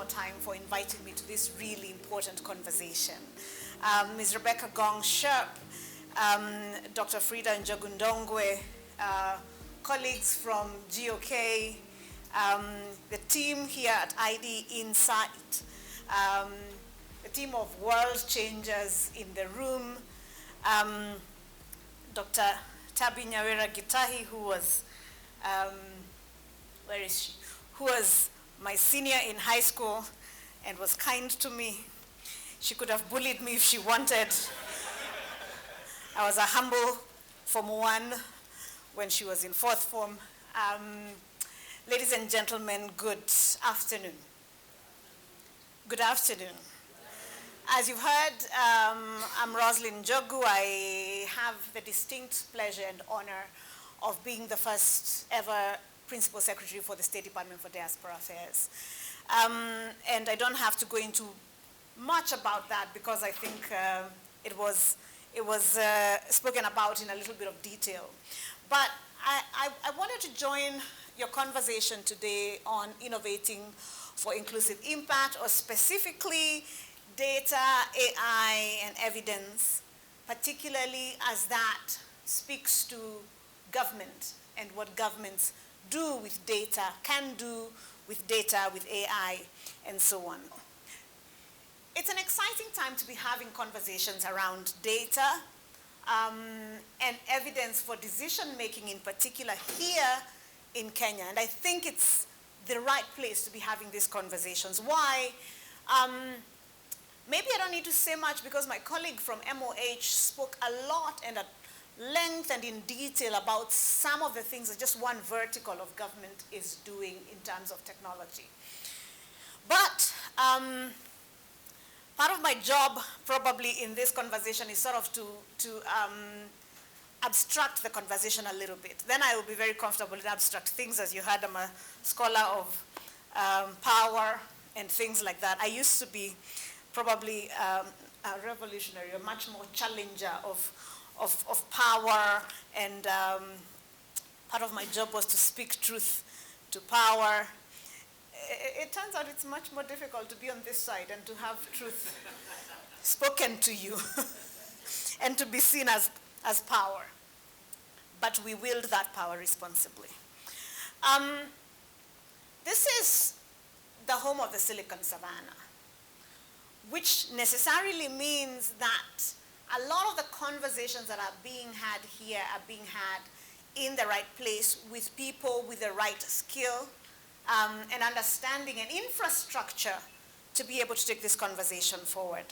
time for inviting me to this really important conversation. Ms. Rebecca Gong Sherp, Dr. Fridah and Njogu-Ndongwe, colleagues from 𝐃𝐀, the team here at 𝐈Dinsight, the team of world changers in the room, Dr. Tabi Nyawera Gitahi, who was, where is she? Who was my senior in high school and was kind to me. She could have bullied me if she wanted. I was a humble Form 1 when she was in 4th form. Ladies and gentlemen, good afternoon. Good afternoon. As you've heard, I'm Roslyn Njogu. I have the distinct pleasure and honor of being the first ever Principal Secretary for the State Department for Diaspora Affairs. And I don't have to go into much about that because I think it was spoken about in a little bit of detail. But I wanted to join your conversation today on innovating for inclusive impact, or specifically data, AI, and evidence, particularly as that speaks to government and what governments do with data, can do with data, with AI, and so on. It's an exciting time to be having conversations around data and evidence for decision-making, in particular here in Kenya. And I think it's the right place to be having these conversations. Why? Maybe I don't need to say much because my colleague from MOH spoke a lot and at length and in detail about some of the things that just one vertical of government is doing in terms of technology. But part of my job probably in this conversation is sort of to abstract the conversation a little bit. Then I will be very comfortable in abstract things. As you heard, I'm a scholar of power and things like that. I used to be probably a revolutionary, a much more challenger of power, and part of my job was to speak truth to power. It turns out it's much more difficult to be on this side and to have truth spoken to you and to be seen as power. But we wield that power responsibly. This is the home of the Silicon Savannah, which necessarily means that a lot of the conversations that are being had here are being had in the right place with people with the right skill and understanding and infrastructure to be able to take this conversation forward.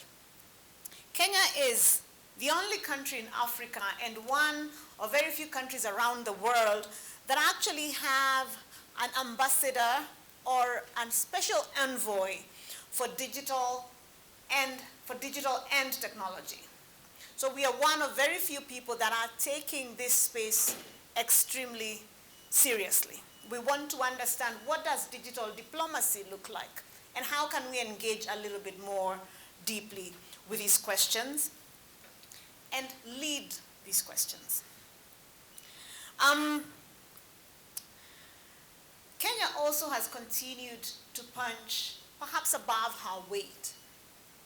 Kenya is the only country in Africa and one of very few countries around the world that actually have an ambassador or a special envoy for digital and technology. So we are one of very few people that are taking this space extremely seriously. We want to understand what does digital diplomacy look like and how can we engage a little bit more deeply with these questions and lead these questions. Kenya also has continued to punch perhaps above her weight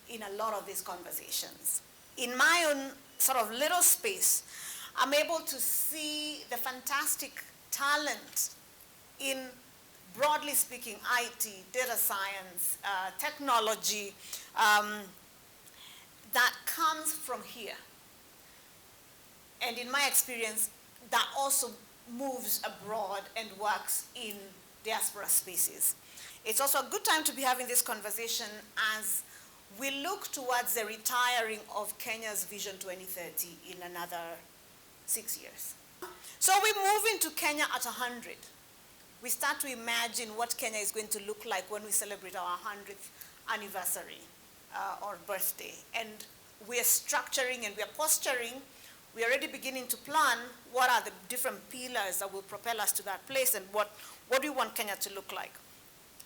in a lot of these conversations. In my own sort of little space, I'm able to see the fantastic talent in, broadly speaking, IT, data science, technology, that comes from here. And in my experience, that also moves abroad and works in diaspora spaces. It's also a good time to be having this conversation as we look towards the retiring of Kenya's Vision 2030 in another 6 years. So we move into Kenya at 100. We start to imagine what Kenya is going to look like when we celebrate our 100th anniversary or birthday. And we are structuring and we are posturing. We are already beginning to plan what are the different pillars that will propel us to that place and what do we want Kenya to look like.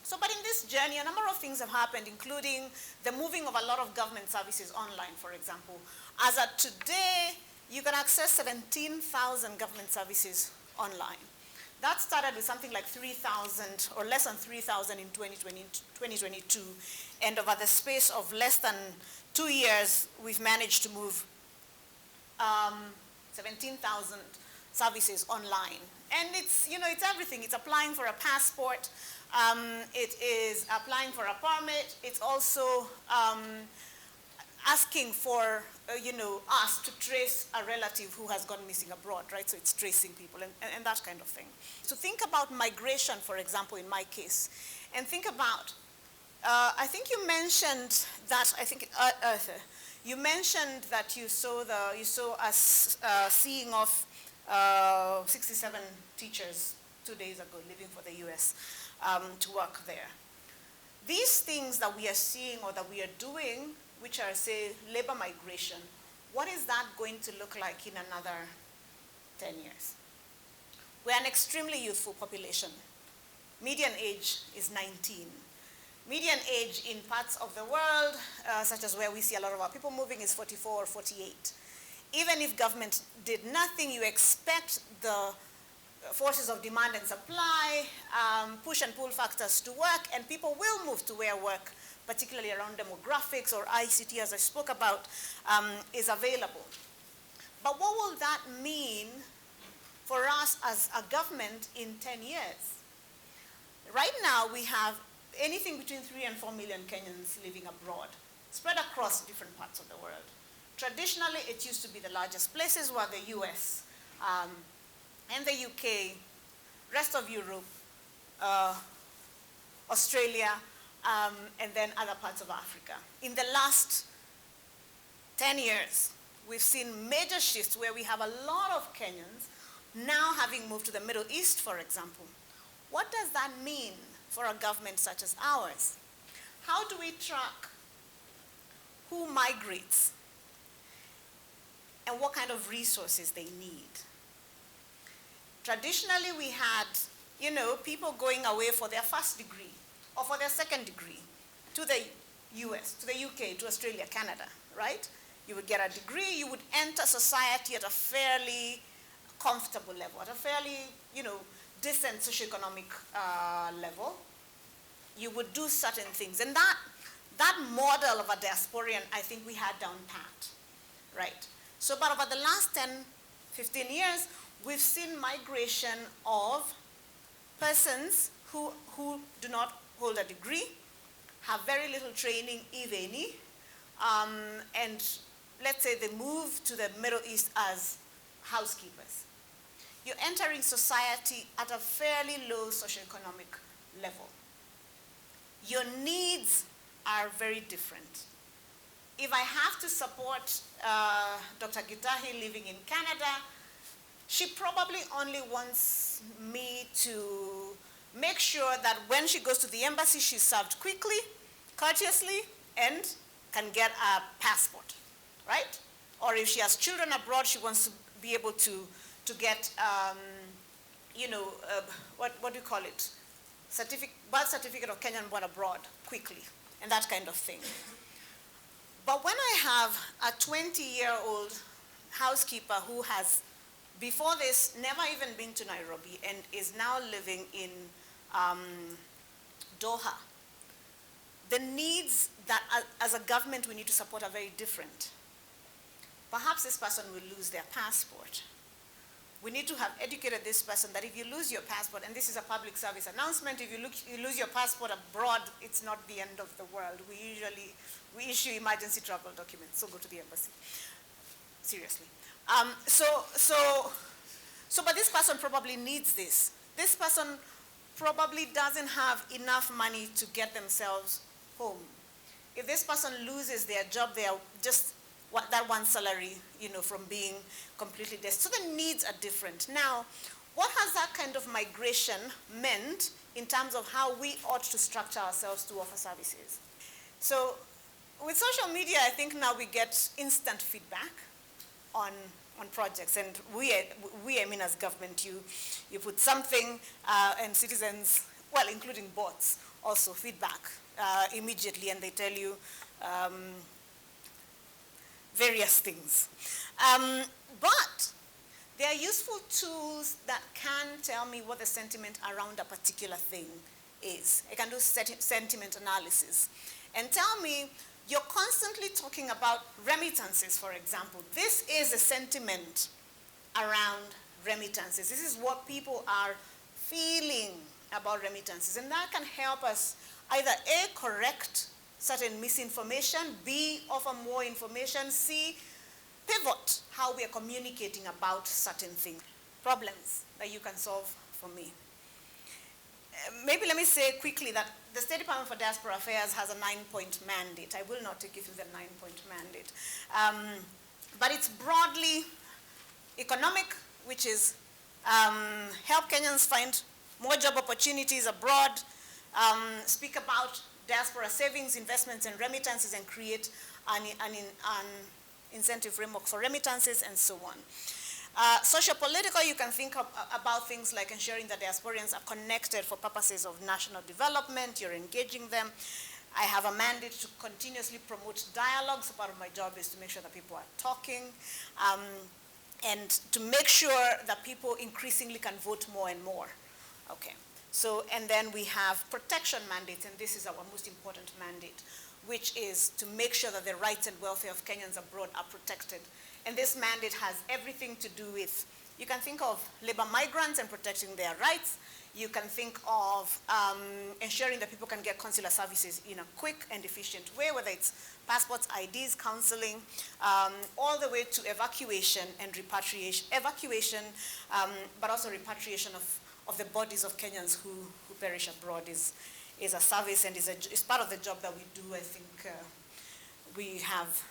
So, but in this journey, a number of things have happened, including the moving of a lot of government services online, for example. As of today, you can access 17,000 government services online. That started with something like 3,000 or less than 3,000 in 2022. And over the space of less than 2 years, we've managed to move 17,000 services online. And it's, you know, it's everything. It's applying for a passport. It is applying for a permit. It's also asking for, you know, us to trace a relative who has gone missing abroad, right? So it's tracing people and that kind of thing. So think about migration, for example, in my case. And think about, I think you mentioned that, you mentioned that you saw us seeing off 67 teachers 2 days ago leaving for the US to work there. These things that we are seeing or that we are doing, which are, say, labor migration, what is that going to look like in another 10 years? We're an extremely youthful population. Median age is 19. Median age in parts of the world, such as where we see a lot of our people moving, is 44 or 48. Even if government did nothing, you expect the forces of demand and supply, push and pull factors to work, and people will move to where work, particularly around demographics or ICT, as I spoke about, is available. But what will that mean for us as a government in 10 years? Right now, we have anything between 3 and 4 million Kenyans living abroad, spread across different parts of the world. Traditionally, it used to be the largest places were the US and the UK, rest of Europe, Australia, and then other parts of Africa. In the last 10 years, we've seen major shifts where we have a lot of Kenyans now having moved to the Middle East, for example. What does that mean for a government such as ours? How do we track who migrates and what kind of resources they need? Traditionally, we had, you know, people going away for their first degree or for their second degree to the US, to the UK, to Australia, Canada, right? You would get a degree, you would enter society at a fairly comfortable level, at a fairly, you know, decent socioeconomic level. You would do certain things. And that model of a diasporian, I think we had down pat, right? So, but over the last 10, 15 years, we've seen migration of persons who do not hold a degree, have very little training, if any, and let's say they move to the Middle East as housekeepers. You're entering society at a fairly low socioeconomic level. Your needs are very different. If I have to support Dr. Gitahi living in Canada, she probably only wants me to make sure that when she goes to the embassy, she's served quickly, courteously, and can get a passport, right? Or if she has children abroad, she wants to be able to get, you know, what do you call it? Birth certificate of Kenyan born abroad quickly, and that kind of thing. But when I have a 20-year-old housekeeper who has, before this, never even been to Nairobi and is now living in Doha, the needs that as a government we need to support are very different. Perhaps this person will lose their passport. We need to have educated this person that if you lose your passport, and this is a public service announcement, if you lose your passport abroad, it's not the end of the world. We issue emergency travel documents, so go to the embassy. Seriously. But this person probably needs this. This person probably doesn't have enough money to get themselves home. If this person loses their job, they are just that one salary, you know, from being completely destitute. So the needs are different. Now, what has that kind of migration meant in terms of how we ought to structure ourselves to offer services? So with social media, I think now we get instant feedback on projects. And I mean as government, you put something and citizens, well, including bots, also feedback immediately, and they tell you various things. But They are useful tools that can tell me what the sentiment around a particular thing is. I can do sentiment analysis and tell me, you're constantly talking about remittances, for example. This is a sentiment around remittances. This is what people are feeling about remittances. And that can help us either A, correct certain misinformation, B, offer more information, C, pivot how we are communicating about certain things. Problems that you can solve for me. Maybe let me say quickly that the State Department for Diaspora Affairs has a 9-point mandate. I will not take you through the 9-point mandate. But it's broadly economic, which is help Kenyans find more job opportunities abroad, speak about diaspora savings, investments, and remittances, and create an incentive framework for remittances, and so on. Socio-political, you can think about things like ensuring that diasporians are connected for purposes of national development. You're engaging them. I have a mandate to continuously promote dialogue, so part of my job is to make sure that people are talking, and to make sure that people increasingly can vote more and more. Okay, so, and then we have protection mandates, and this is our most important mandate, which is to make sure that the rights and welfare of Kenyans abroad are protected. And this mandate has everything to do with, you can think of labor migrants and protecting their rights. You can think of ensuring that people can get consular services in a quick and efficient way, whether it's passports, IDs, counseling, all the way to evacuation and repatriation. Evacuation, but also repatriation of the bodies of Kenyans who perish abroad is a service and is part of the job that we do. I think we have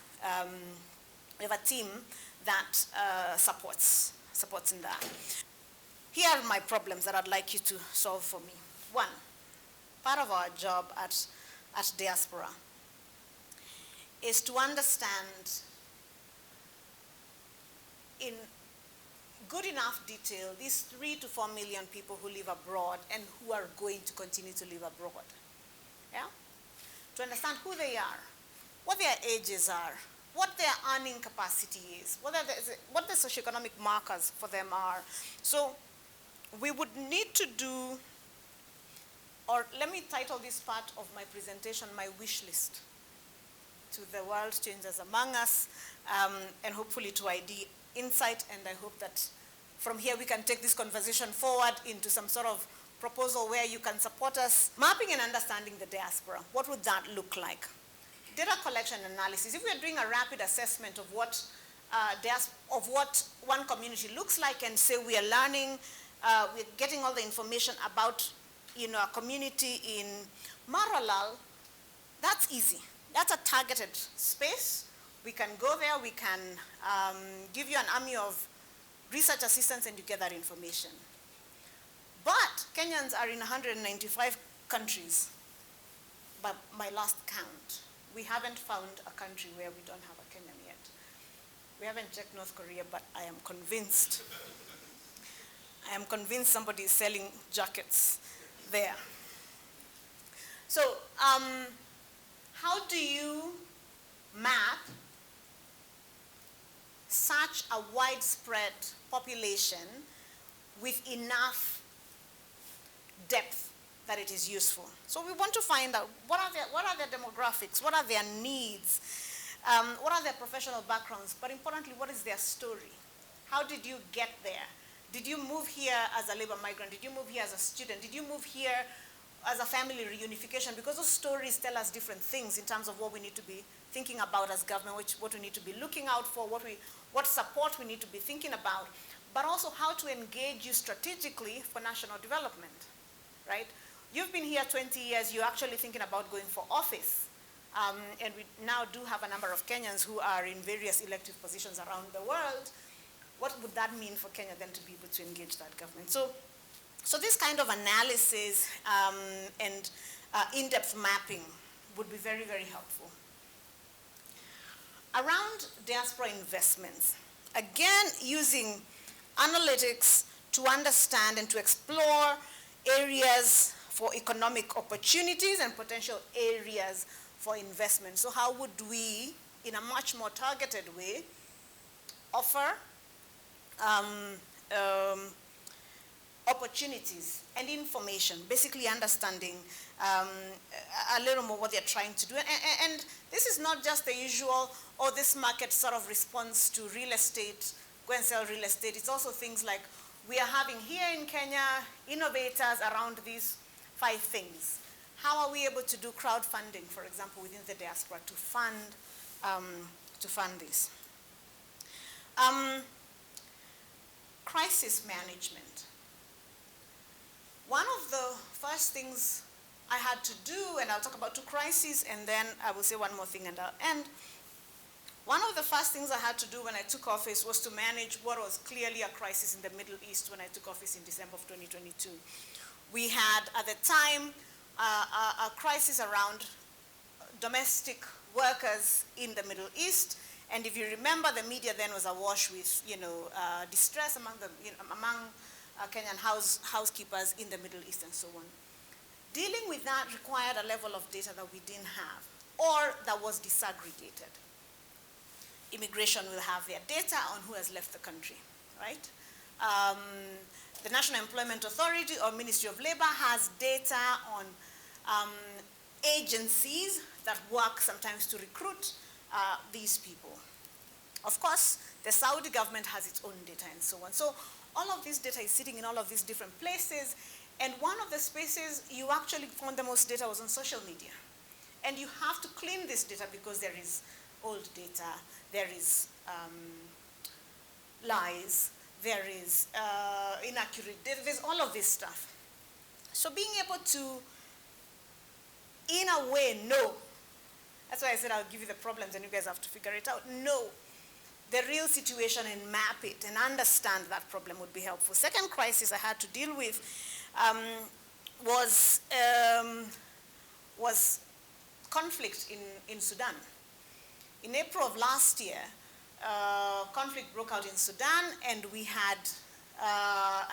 a team that supports in that. Here are my problems that I'd like you to solve for me. One, part of our job at Diaspora is to understand in good enough detail these 3 to 4 million people who live abroad and who are going to continue to live abroad. Yeah? To understand who they are, what their ages are, what their earning capacity is, what the socioeconomic markers for them are. So we would need to do, or let me title this part of my presentation, my wish list to the world changers among us, and hopefully to 𝐈_DInsight, and I hope that from here we can take this conversation forward into some sort of proposal where you can support us. Mapping and understanding the diaspora, what would that look like? Data collection analysis. If we are doing a rapid assessment of what one community looks like, and say we are learning, we're getting all the information about a community in Maralal, that's easy. That's a targeted space. We can go there, we can give you an army of research assistants and you get that information. But Kenyans are in 195 countries, by my last count. We haven't found a country where we don't have a Kenyan yet. We haven't checked North Korea, but I am convinced. I am convinced somebody is selling jackets there. So how do you map such a widespread population with enough depth that it is useful? So we want to find out what are their demographics, what are their needs, what are their professional backgrounds, but importantly, what is their story? How did you get there? Did you move here as a labor migrant? Did you move here as a student? Did you move here as a family reunification? Because those stories tell us different things in terms of what we need to be thinking about as government, what we need to be looking out for, what support we need to be thinking about, but also how to engage you strategically for national development, right? You've been here 20 years, you're actually thinking about going for office. And we now do have a number of Kenyans who are in various elective positions around the world. What would that mean for Kenya then to be able to engage that government? So this kind of analysis and in-depth mapping would be very, very helpful. Around diaspora investments, again, using analytics to understand and to explore areas for economic opportunities and potential areas for investment. So how would we, in a much more targeted way, offer opportunities and information, basically understanding a little more what they're trying to do. And this is not just the usual, or this market sort of response to real estate, go and sell real estate. It's also things like we are having here in Kenya innovators around these 5 things. How are we able to do crowdfunding, for example, within the diaspora to fund this? Crisis management. One of the first things I had to do, and I'll talk about 2 crises, and then I will say one more thing and I'll end. One of the first things I had to do when I took office was to manage what was clearly a crisis in the Middle East when I took office in December of 2022. We had, at the time, a crisis around domestic workers in the Middle East. And if you remember, the media then was awash with, distress among Kenyan housekeepers in the Middle East and so on. Dealing with that required a level of data that we didn't have, or that was disaggregated. Immigration will have their data on who has left the country, right? The National Employment Authority or Ministry of Labor has data on agencies that work sometimes to recruit these people. Of course, the Saudi government has its own data and so on. So all of this data is sitting in all of these different places, and one of the spaces you actually found the most data was on social media. And you have to clean this data because there is old data, there is lies, there is inaccurate data, there's all of this stuff. So being able to, in a way, know, that's why I said I'll give you the problems and you guys have to figure it out, know the real situation and map it and understand that problem would be helpful. Second crisis I had to deal with was conflict in Sudan. In April of last year, conflict broke out in Sudan, and we had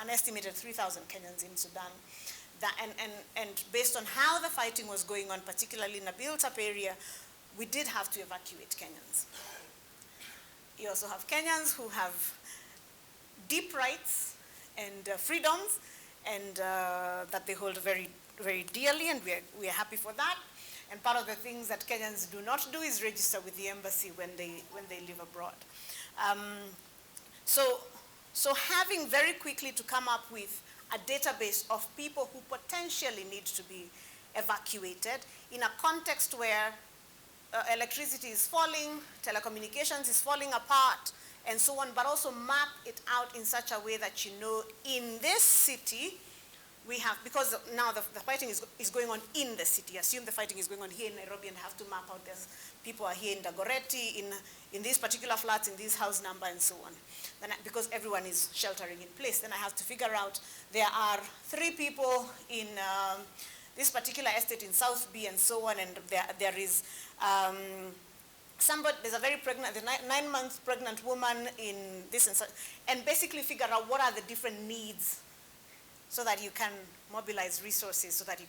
an estimated 3,000 Kenyans in Sudan. And based on how the fighting was going on, particularly in a built-up area, we did have to evacuate Kenyans. You also have Kenyans who have deep rights and freedoms, and that they hold very, very dearly, and we are happy for that. And part of the things that Kenyans do not do is register with the embassy when they live abroad. So having very quickly to come up with a database of people who potentially need to be evacuated in a context where electricity is falling, telecommunications is falling apart, and so on, but also map it out in such a way that you know in this city we have, because now the fighting is going on in the city. Assume the fighting is going on here in Nairobi and have to map out this. People are here in Dagoretti, in these particular flats, in this house number, and so on. Then because everyone is sheltering in place, then I have to figure out there are 3 people in this particular estate in South B and so on, and there is there's a very pregnant, the 9-month pregnant woman in this and so, and basically figure out what are the different needs so that you can mobilize resources so that you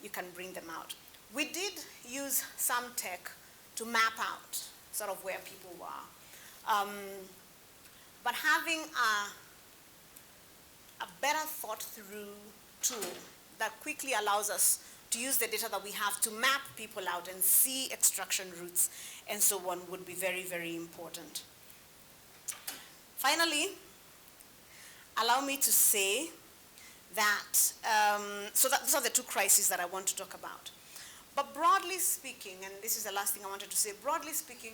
can bring them out. We did use some tech to map out sort of where people were. But having a better thought through tool that quickly allows us to use the data that we have to map people out and see extraction routes and so on would be very, very important. Finally, allow me to say that, these are the 2 crises that I want to talk about. But broadly speaking, and this is the last thing I wanted to say, broadly speaking,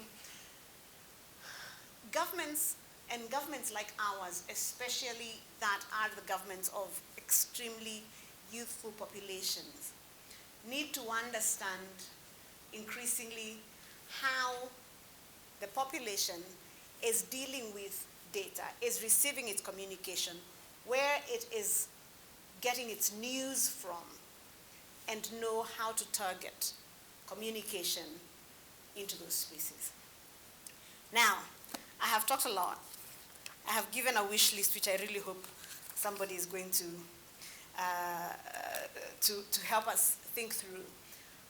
governments and governments like ours, especially that are the governments of extremely youthful populations, need to understand increasingly how the population is dealing with data, is receiving its communication, where it is getting its news from, and know how to target communication into those spaces. Now, I have talked a lot. I have given a wish list, which I really hope somebody is going to help us think through.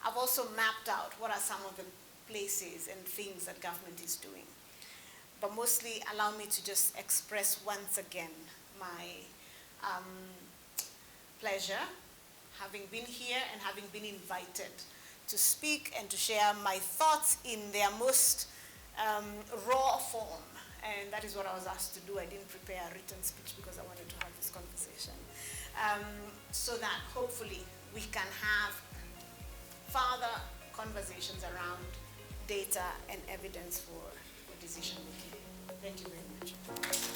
I've also mapped out what are some of the places and things that government is doing. but mostly allow me to just express once again my pleasure having been here and having been invited to speak and to share my thoughts in their most raw form. And that is what I was asked to do. I didn't prepare a written speech because I wanted to have this conversation. So that hopefully we can have further conversations around data and evidence for decision making. Thank you very much.